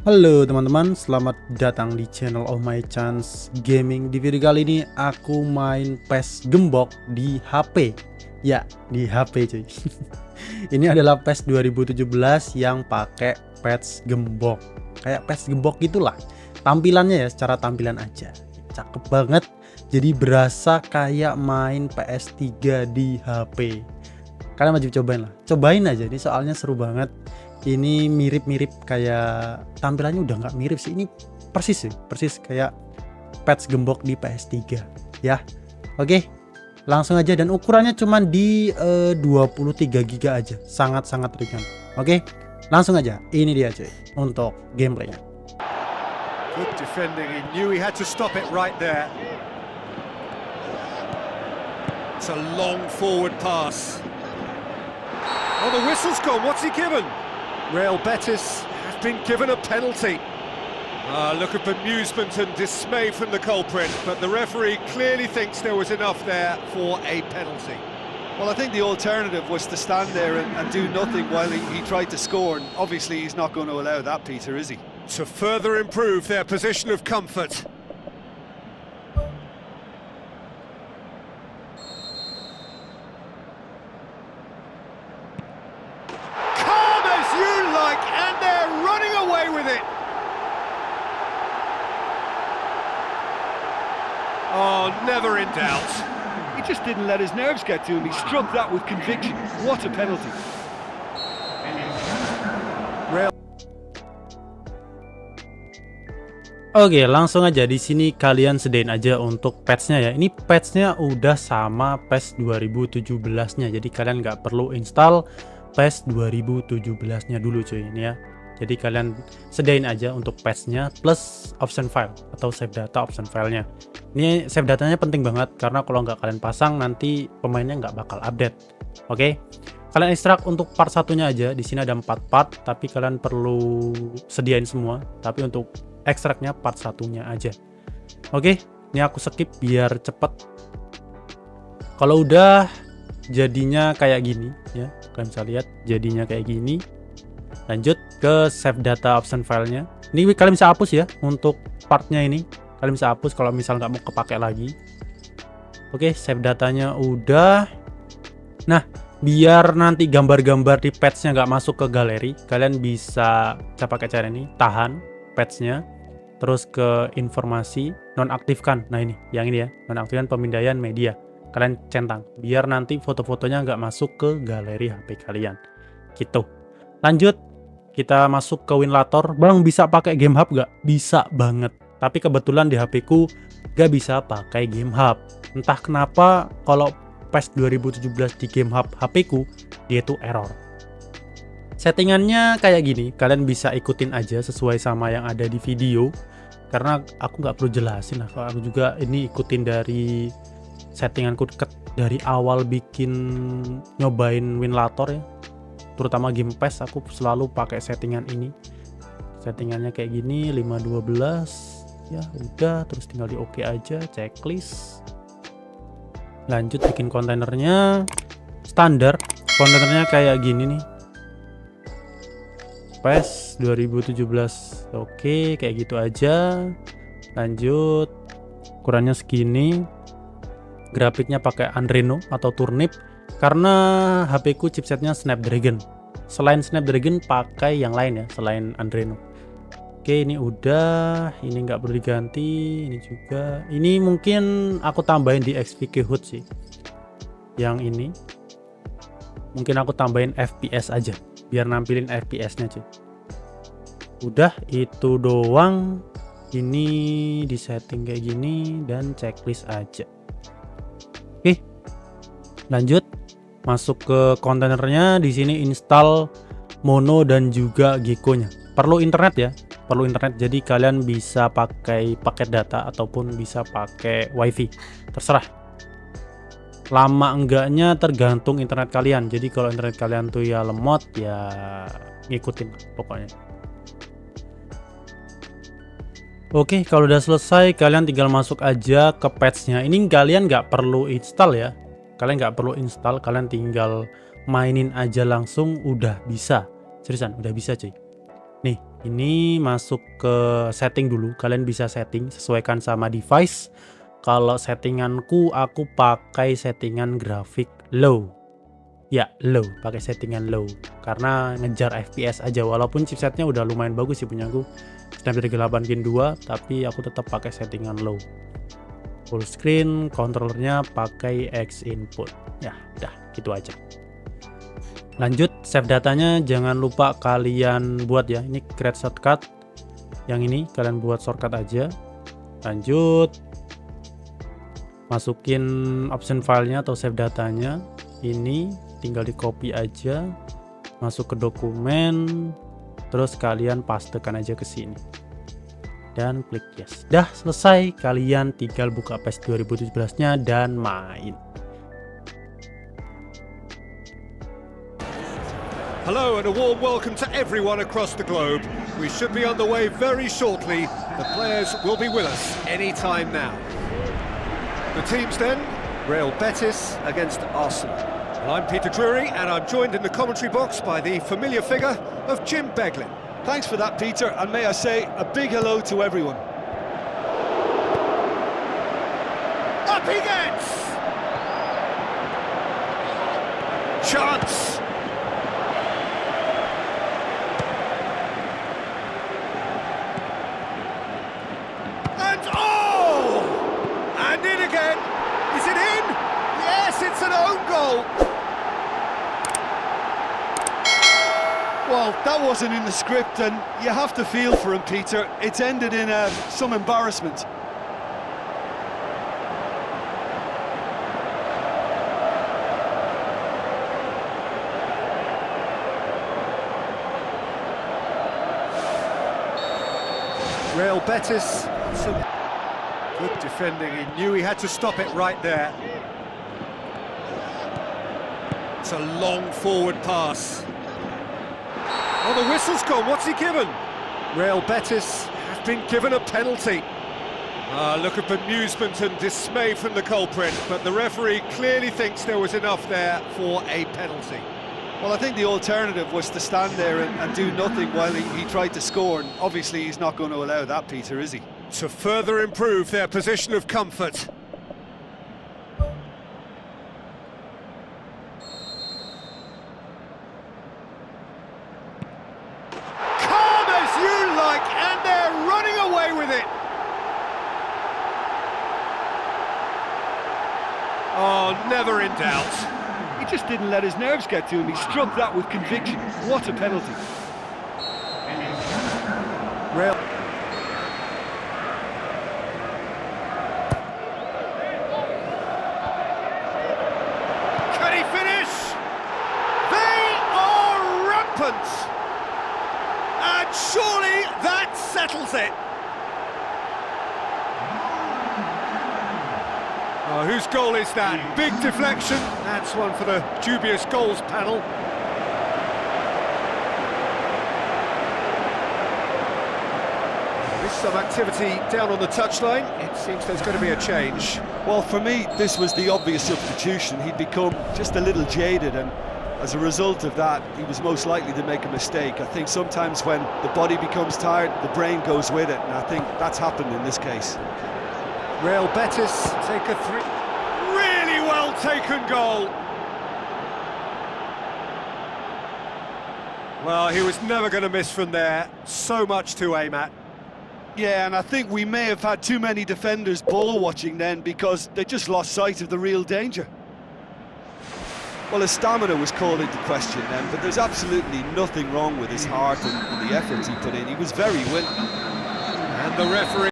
Halo teman-teman, selamat datang di channel Oh My Chance Gaming. Di video kali ini aku main PES Gembok di HP. Ya, di HP cuy. Ini adalah PES 2017 yang pakai patch gembok. Kayak PES Gembok gitulah. Tampilannya ya, secara tampilan aja. Cakep banget. Jadi berasa kayak main PS3 di HP. Kalian wajib cobain lah. Cobain aja, ini soalnya seru banget. Ini mirip-mirip kayak tampilannya udah nggak mirip sih, ini persis sih, persis kayak patch gembok di PS3 ya. Oke, langsung aja, dan ukurannya cuma di 23 GB aja, sangat-sangat ringan. Oke, langsung aja, ini dia cuy untuk gameplaynya. Good defending, he knew he had to stop it right there. It's a long forward pass. Oh, the whistle's gone, what's he given? Real Betis have been given a penalty. Look at bemusement and dismay from the culprit, but the referee clearly thinks there was enough there for a penalty. Well, I think the alternative was to stand there and do nothing while he tried to score, and obviously he's not going to allow that, Peter, is he? To further improve their position of comfort. And they're running away with it. Oh, never in doubt. He just didn't let his nerves get to him. He struck that with conviction. What a penalty. Oke, langsung aja di sini kalian sedain aja untuk patchnya ya. Ini patchnya udah sama PES 2017-nya, jadi kalian nggak perlu install PES 2017-nya dulu cuy ini ya. Jadi kalian sedain aja untuk patchnya plus option file atau save data option filenya. Ini save datanya penting banget karena kalau nggak kalian pasang nanti pemainnya nggak bakal update. Oke, kalian ekstrak untuk part satunya aja. Di sini ada 4 part, tapi kalian perlu sediain semua. Tapi untuk ekstraknya part satunya aja. Oke, ini aku skip biar cepet. Kalau udah jadinya kayak gini ya, kalian bisa lihat jadinya kayak gini. Lanjut ke save data option filenya. Ini kalian bisa hapus ya untuk partnya ini. Kalian bisa hapus kalau misal nggak mau kepake lagi. Oke, save datanya udah. Nah, biar nanti gambar-gambar di patchnya nggak masuk ke galeri, kalian bisa pakai cara ini, tahan patchnya, terus ke informasi, nonaktifkan. Nah ini, yang ini ya, nonaktifkan pemindaian media. Kalian centang, biar nanti foto-fotonya nggak masuk ke galeri HP kalian. Gitu. Lanjut, kita masuk ke Winlator. Bang, bisa pakai Game Hub nggak? Bisa banget. Tapi kebetulan di HP ku nggak bisa pakai Game Hub. Entah kenapa kalau PES 2017 di Game Hub HP ku, dia tuh error. Settingannya kayak gini, kalian bisa ikutin aja sesuai sama yang ada di video. Karena aku nggak perlu jelasin lah, aku juga ini ikutin dari settinganku dari awal bikin nyobain Winlator ya. Terutama game PES aku selalu pakai settingan ini. Settingannya kayak gini, 512 ya udah, terus tinggal di oke aja, checklist. Lanjut bikin kontainernya standar, kontainernya kayak gini nih, PES 2017. Oke, kayak gitu aja. Lanjut, ukurannya segini, grafiknya pakai Adreno atau Turnip karena HP ku chipsetnya Snapdragon. Selain Snapdragon pakai yang lain ya, selain Adreno. Oke, ini udah, ini nggak perlu diganti, ini juga. Ini mungkin aku tambahin di XVK HUD sih. Yang ini mungkin aku tambahin FPS aja biar nampilin FPS-nya cuy. Udah, itu doang. Ini di setting kayak gini dan checklist aja. Oke, lanjut masuk ke kontainernya. Di sini install Mono dan juga Gecko-nya. Perlu internet ya, perlu internet. Jadi kalian bisa pakai paket data ataupun bisa pakai WiFi, terserah. Lama enggaknya tergantung internet kalian. Jadi kalau internet kalian tuh ya lemot ya ngikutin pokoknya. Oke, kalau udah selesai kalian tinggal masuk aja ke patchnya. Ini kalian nggak perlu install ya, kalian nggak perlu install, kalian tinggal mainin aja langsung udah bisa. Seriusan udah bisa cuy. Nih, Ini masuk ke setting dulu, kalian bisa setting, sesuaikan sama device. Kalau settinganku, aku pakai settingan grafik low. Ya, low, pakai settingan low. Karena ngejar FPS aja, walaupun chipsetnya udah lumayan bagus sih punya aku. Snapdragon 8 Gen 2, tapi aku tetap pakai settingan low. Full screen, controllernya pakai X input. Ya, udah, gitu aja. Lanjut, save datanya jangan lupa kalian buat ya. Ini create shortcut. Yang ini kalian buat shortcut aja. Lanjut, masukin option filenya atau save datanya. Ini tinggal di copy aja, masuk ke dokumen, terus kalian pastekan aja ke sini dan klik yes. Dah selesai, kalian tinggal buka PES 2017-nya dan main. Hello and a warm welcome to everyone across the globe. We should be on the way very shortly. The players will be with us any time now. The teams then, Real Betis against Arsenal. Well, I'm Peter Drury and I'm joined in the commentary box by the familiar figure of Jim Beglin. Thanks for that, Peter, and may I say a big hello to everyone. Up he gets! Chance! And oh! And in again! Is it in? Yes, it's an own goal! Well, that wasn't in the script, and you have to feel for him, Peter. It's ended in some embarrassment. Real Betis, some good defending. He knew he had to stop it right there. It's a long forward pass. Oh, the whistle's gone. What's he given? Real Betis have been given a penalty. Look at bemusement and dismay from the culprit, but the referee clearly thinks there was enough there for a penalty. Well, I think the alternative was to stand there and do nothing while he tried to score, and obviously he's not going to allow that, Peter, is he? To further improve their position of comfort. Calm as you like, and they're running away with it. Oh, never in doubt. He just didn't let his nerves get to him. He struck that with conviction. What a penalty. Real. Can he finish? They are rampant. And surely that settles it. Oh, whose goal is that? Big deflection. That's one for the dubious goals panel. There's some activity down on the touchline. It seems there's going to be a change. Well, for me, this was the obvious substitution. He'd become just a little jaded, and as a result of that, he was most likely to make a mistake. I think sometimes when the body becomes tired, the brain goes with it, and I think that's happened in this case. Real Betis take a really well taken goal. Well, he was never going to miss from there. So much to aim at. Yeah, and I think we may have had too many defenders ball watching then, because they just lost sight of the real danger. Well, his stamina was called into question then, but there's absolutely nothing wrong with his heart and the efforts he put in. He was very willing. And the referee